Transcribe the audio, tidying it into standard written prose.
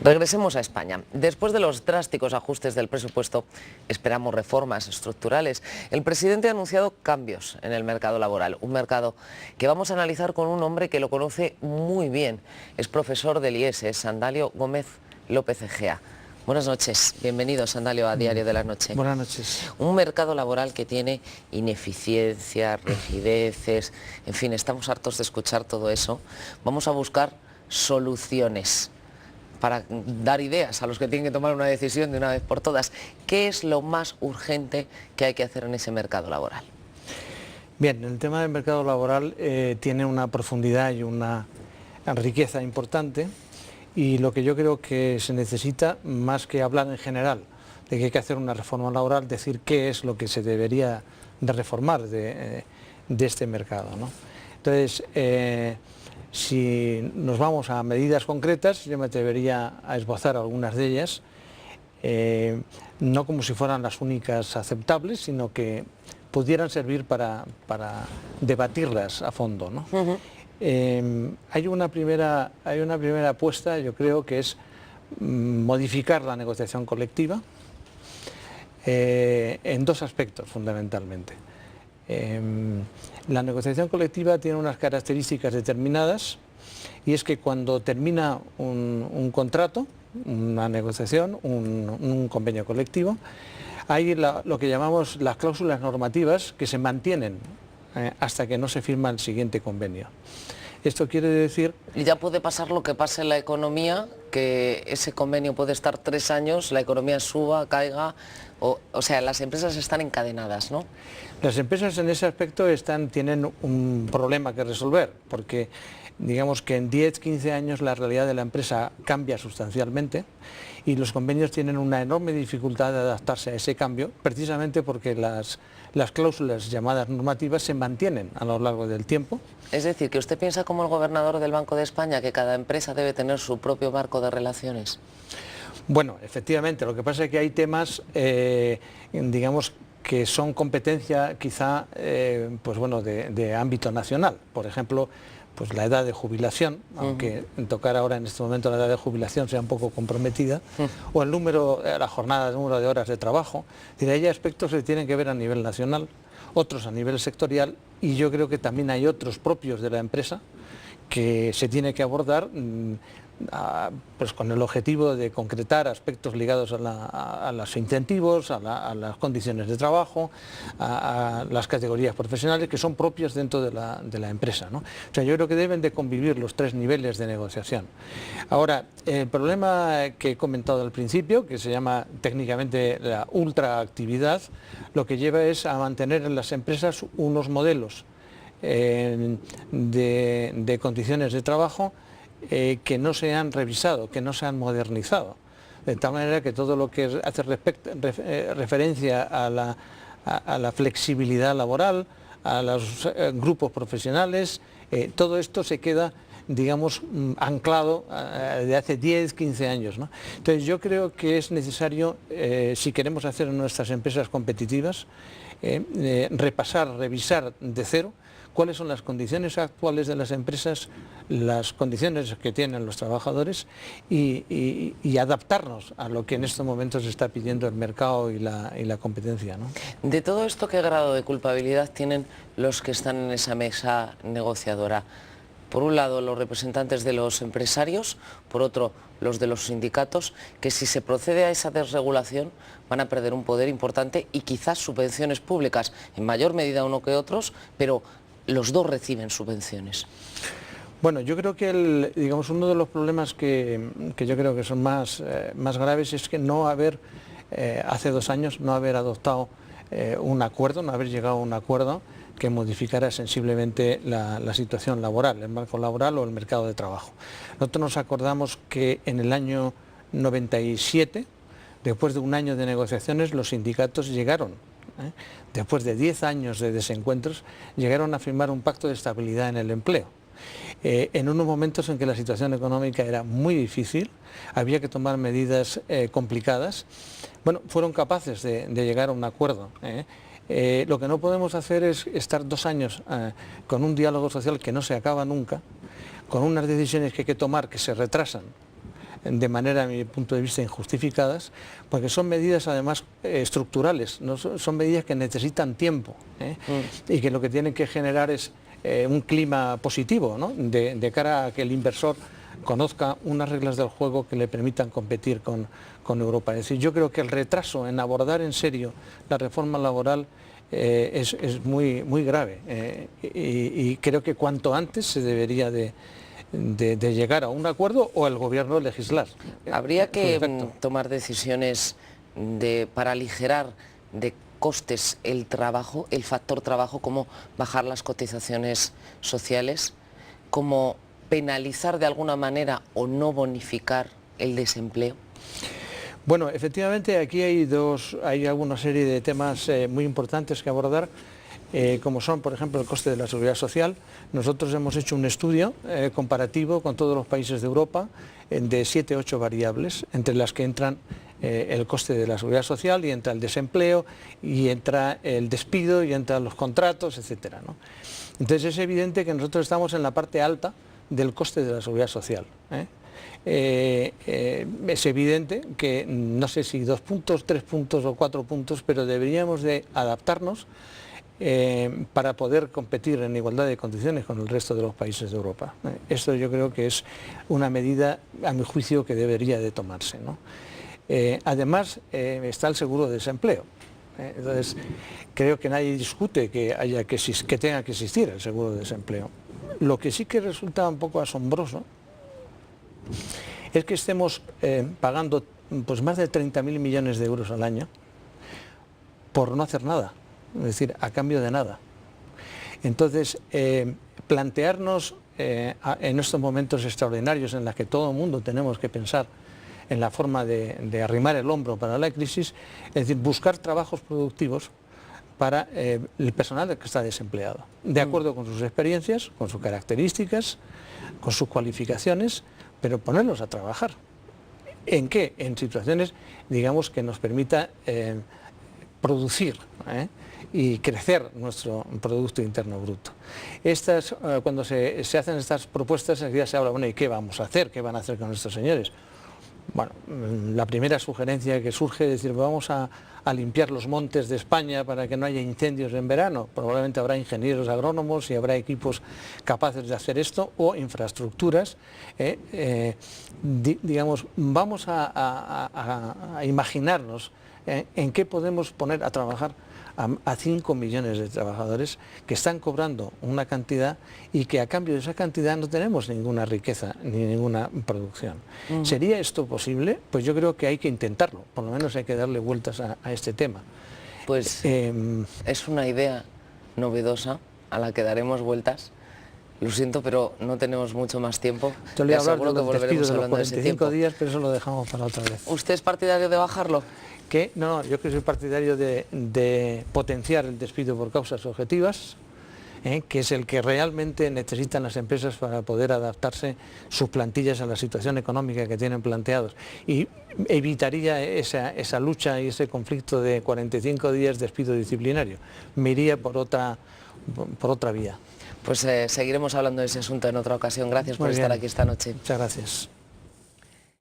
Regresemos a España. Después de los drásticos ajustes del presupuesto, esperamos reformas estructurales. El presidente ha anunciado cambios en el mercado laboral, un mercado que vamos a analizar con un hombre que lo conoce muy bien. Es profesor del IES, Sandalio Gómez López Egea. Buenas noches, bienvenido Sandalio a Diario de la Noche. Buenas noches. Un mercado laboral que tiene ineficiencia, rigideces, en fin, estamos hartos de escuchar todo eso. Vamos a buscar soluciones para dar ideas a los que tienen que tomar una decisión de una vez por todas. ¿Qué es lo más urgente que hay que hacer en ese mercado laboral? Bien, el tema del mercado laboral tiene una profundidad y una riqueza importante, y lo que yo creo que se necesita, más que hablar en general de que hay que hacer una reforma laboral, decir qué es lo que se debería de reformar de este mercado, ¿no? Entonces, si nos vamos a medidas concretas, yo me atrevería a esbozar algunas de ellas, no como si fueran las únicas aceptables, sino que pudieran servir para debatirlas a fondo, ¿no? Hay una primera apuesta, yo creo, que es modificar la negociación colectiva en dos aspectos fundamentalmente. La negociación colectiva tiene unas características determinadas, y es que cuando termina un contrato, una negociación, un convenio colectivo, hay lo que llamamos las cláusulas normativas que se mantienen hasta que no se firma el siguiente convenio. Esto quiere decir... Y ya puede pasar lo que pasa en la economía, que ese convenio puede estar 3 años, la economía suba, caiga, o sea, las empresas están encadenadas, ¿no? Las empresas en ese aspecto tienen un problema que resolver, porque digamos que en 10, 15 años la realidad de la empresa cambia sustancialmente, y los convenios tienen una enorme dificultad de adaptarse a ese cambio, precisamente porque las cláusulas llamadas normativas se mantienen a lo largo del tiempo. Es decir, que usted piensa como el gobernador del Banco de España, que cada empresa debe tener su propio marco de relaciones. Bueno, efectivamente, lo que pasa es que hay temas, digamos, que son competencia quizá pues bueno, de ámbito nacional. Por ejemplo, pues la edad de jubilación, aunque tocar ahora en este momento la edad de jubilación sea un poco comprometida, o el número, la jornada, el número de horas de trabajo. Hay aspectos que tienen que ver a nivel nacional, otros a nivel sectorial, y yo creo que también hay otros propios de la empresa que se tiene que abordar pues con el objetivo de concretar aspectos ligados a los incentivos, a las condiciones de trabajo, a las categorías profesionales que son propias dentro de la empresa, ¿no? O sea, yo creo que deben de convivir los 3 niveles de negociación. Ahora, el problema que he comentado al principio, que se llama técnicamente la ultraactividad, lo que lleva es a mantener en las empresas unos modelos de condiciones de trabajo que no se han revisado, que no se han modernizado, de tal manera que todo lo que hace referencia a la flexibilidad laboral, a los grupos profesionales, todo esto se queda, digamos, anclado de hace 10, 15 años, ¿no? Entonces yo creo que es necesario, si queremos hacer nuestras empresas competitivas, repasar, revisar de cero cuáles son las condiciones actuales de las empresas, las condiciones que tienen los trabajadores, y adaptarnos a lo que en estos momentos está pidiendo el mercado y la competencia, ¿no? De todo esto, ¿qué grado de culpabilidad tienen los que están en esa mesa negociadora? Por un lado, los representantes de los empresarios, por otro, los de los sindicatos, que si se procede a esa desregulación van a perder un poder importante y quizás subvenciones públicas, en mayor medida uno que otros, pero los dos reciben subvenciones. Bueno, yo creo que digamos, uno de los problemas que yo creo que son más graves es que no haber, hace 2 años, no haber adoptado un acuerdo, no haber llegado a un acuerdo que modificara sensiblemente la situación laboral, el marco laboral o el mercado de trabajo. Nosotros nos acordamos que en el año 97, después de un año de negociaciones, los sindicatos llegaron, después de 10 años de desencuentros, llegaron a firmar un pacto de estabilidad en el empleo. En unos momentos en que la situación económica era muy difícil, había que tomar medidas complicadas. Bueno, fueron capaces de llegar a un acuerdo. Lo que no podemos hacer es estar 2 años con un diálogo social que no se acaba nunca, con unas decisiones que hay que tomar que se retrasan, de manera, a mi punto de vista, injustificadas, porque son medidas además estructurales, no son medidas que necesitan tiempo, y que lo que tienen que generar es un clima positivo, ¿no? de cara a que el inversor conozca unas reglas del juego que le permitan competir con Europa. Es decir, yo creo que el retraso en abordar en serio la reforma laboral es muy, muy grave, y creo que cuanto antes se debería de llegar a un acuerdo o el gobierno legislar. Habría que tomar decisiones para aligerar de costes el trabajo, el factor trabajo, como bajar las cotizaciones sociales, como penalizar de alguna manera o no bonificar el desempleo. Bueno, efectivamente aquí hay alguna serie de temas muy importantes que abordar, como son, por ejemplo, el coste de la seguridad social. Nosotros hemos hecho un estudio comparativo con todos los países de Europa de 7 o 8 variables, entre las que entran el coste de la seguridad social, y entra el desempleo, y entra el despido, y entran los contratos, etcétera, ¿no? Entonces es evidente que nosotros estamos en la parte alta del coste de la seguridad social. Es evidente que, no sé si 2 puntos, 3 puntos o 4 puntos, pero deberíamos de adaptarnos para poder competir en igualdad de condiciones con el resto de los países de Europa. Esto yo creo que es una medida, a mi juicio, que debería de tomarse, ¿no? Además, está el seguro de desempleo. Entonces, creo que nadie discute que tenga que existir el seguro de desempleo. Lo que sí que resulta un poco asombroso es que estemos pagando pues más de 30.000 millones de euros al año por no hacer nada, es decir, a cambio de nada. Entonces, plantearnos en estos momentos extraordinarios en los que todo el mundo tenemos que pensar en la forma de arrimar el hombro para la crisis, es decir, buscar trabajos productivos para el personal que está desempleado, de acuerdo con sus experiencias, con sus características, con sus cualificaciones, pero ponerlos a trabajar. ¿En qué? En situaciones, digamos, que nos permita producir y crecer nuestro Producto Interno Bruto. Cuando se hacen estas propuestas, enseguida se habla, bueno, ¿y qué vamos a hacer? ¿Qué van a hacer con estos señores? Bueno, la primera sugerencia que surge es decir, vamos a limpiar los montes de España para que no haya incendios en verano. Probablemente habrá ingenieros agrónomos y habrá equipos capaces de hacer esto, o infraestructuras. Digamos, vamos a imaginarnos en qué podemos poner a trabajar a 5 millones de trabajadores que están cobrando una cantidad y que a cambio de esa cantidad no tenemos ninguna riqueza ni ninguna producción. ¿Sería esto posible? Pues yo creo que hay que intentarlo, por lo menos hay que darle vueltas a este tema. Pues es una idea novedosa a la que daremos vueltas. Lo siento, pero no tenemos mucho más tiempo. Yo le voy a hablar de los despidos de los 45 días, pero eso lo dejamos para otra vez. ¿Usted es partidario de bajarlo? No, yo que soy partidario de potenciar el despido por causas objetivas, que es el que realmente necesitan las empresas para poder adaptarse sus plantillas a la situación económica que tienen planteados, y evitaría esa lucha y ese conflicto de 45 días despido disciplinario. Me iría por otra vía. Pues seguiremos hablando de ese asunto en otra ocasión. Gracias por estar aquí esta noche. Muchas gracias.